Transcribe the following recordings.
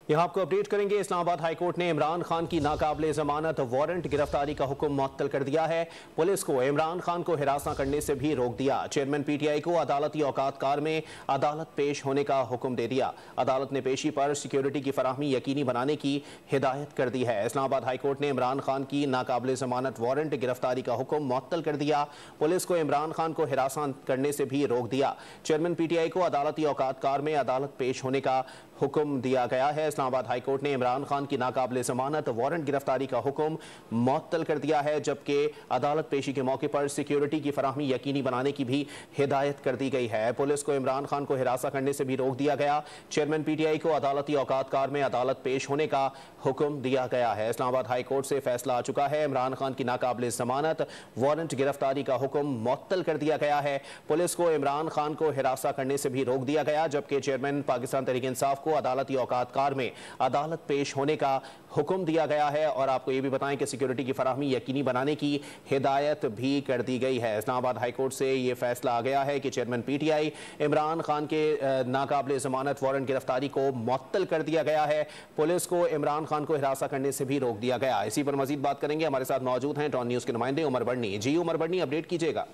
यहाँ आपको अपडेट करेंगे। इस्लामाबाद हाईकोर्ट ने इमरान खान की नाकाबिले जमानत वारंट गिरफ्तारी का हुक्म मुअत्तल कर दिया है। पुलिस को इमरान खान को हिरासत करने से भी रोक दिया। चेयरमैन पीटीआई को अदालती औकात कार में अदालत पेश होने का हुक्म दे दिया। अदालत ने पेशी पर सिक्योरिटी की फराहमी यकीनी बनाने की हिदायत कर दी है। इस्लामाबाद हाईकोर्ट ने इमरान खान की नाकाबिले जमानत वारंट गिरफ्तारी का हुक्म मुअत्तल कर दिया। पुलिस को इमरान खान को हिरासत करने से भी रोक दिया। चेयरमैन पीटीआई को अदालती औकात कार में अदालत पेश होने का हुक्म दिया गया है। इस्लामाबाद हाईकोर्ट ने इमरान खान की नाकाबिले जमानत वारंट गिरफ्तारी का हुक्म मुअत्तल कर दिया है, जबकि अदालत पेशी के मौके पर सिक्योरिटी की फराहमी यकीनी बनाने की भी हिदायत कर दी गई है। पुलिस को इमरान खान को हिरासत करने से भी रोक दिया गया। चेयरमैन पीटीआई को अदालती औकात कार में अदालत पेश होने का हुक्म दिया गया है। इस्लामाबाद हाईकोर्ट से फैसला आ चुका है। इमरान खान की नाकाबिले जमानत वारंट गिरफ्तारी का हुक्म मुअत्तल कर दिया गया है। पुलिस को इमरान खान को हिरासत करने से भी रोक दिया गया, जबकि चेयरमैन पाकिस्तान तहरीक इंसाफ को अदालती औकात कार में अदालत पेश होने का हुक्म दिया गया है। और आपको यह भी बताएं कि सिक्योरिटी की फराहमी यकीनी बनाने की हिदायत भी कर दी गई है। इस्लामाबाद हाईकोर्ट से यह फैसला आ गया है कि चेयरमैन पीटीआई इमरान खान के नाकाबिले जमानत वारंट गिरफ्तारी को मुअत्तल कर दिया गया है। पुलिस को इमरान खान को हिरासत करने से भी रोक दिया गया। इसी पर मजीद बात करेंगे। हमारे साथ मौजूद हैं टॉन न्यूज़ के नुमाइंदे उमर बढ़नी। जी उमर बढ़नी, अपडेट कीजिएगा।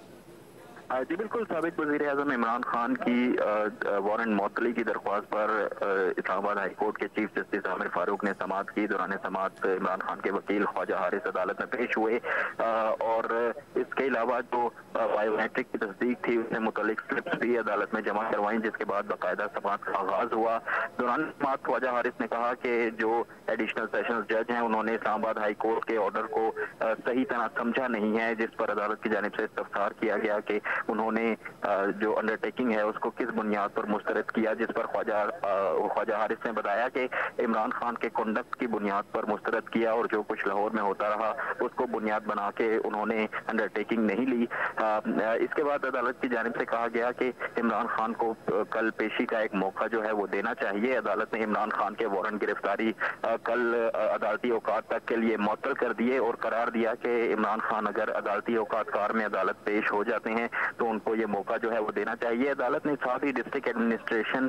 जी बिल्कुल, साबिक वज़ीर-ए-आज़म इमरान खान की वारंट मुअत्तली की दरख्वास्त पर इस्लामाबाद हाई कोर्ट के चीफ जस्टिस आमिर फारूक ने समाअत की। दौरान समाअत इमरान खान के वकील ख्वाजा हारिस अदालत में पेश हुए और इसके अलावा जो बायोमेट्रिक की तस्दीक थी उससे मुतल्लिक स्लिप्स भी अदालत में जमा करवाई, जिसके बाद बाकायदा समाअत का आगाज हुआ। दौरान समाअत ख्वाजा हारिस ने कहा कि जो एडिशनल सेशंस जज हैं उन्होंने इस्लामाबाद हाई कोर्ट के ऑर्डर को सही तरह समझा नहीं है, जिस पर अदालत की जानिब से इस्तफसार किया गया कि उन्होंने जो अंडरटेकिंग है उसको किस बुनियाद पर मुस्तरद किया, जिस पर ख्वाजा हारिस ने बताया कि इमरान खान के कंडक्ट की बुनियाद पर मुस्तरद किया और जो कुछ लाहौर में होता रहा उसको बुनियाद बना के उन्होंने अंडरटेकिंग नहीं ली। इसके बाद अदालत की जानिब से कहा गया कि इमरान खान को कल पेशी का एक मौका जो है वो देना चाहिए। अदालत ने इमरान खान के वारंट गिरफ्तारी कल अदालती औकात तक के लिए मुअत्तल कर दिए और करार दिया कि इमरान खान अगर अदालती औकात कार में अदालत पेश हो जाते हैं तो उनको ये मौका जो है वो देना चाहिए। अदालत ने साथ ही डिस्ट्रिक्ट एडमिनिस्ट्रेशन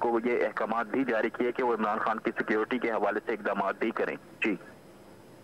को ये अहकामात भी जारी किए कि वो इमरान खान की सिक्योरिटी के हवाले से इकदाम भी करें। जी।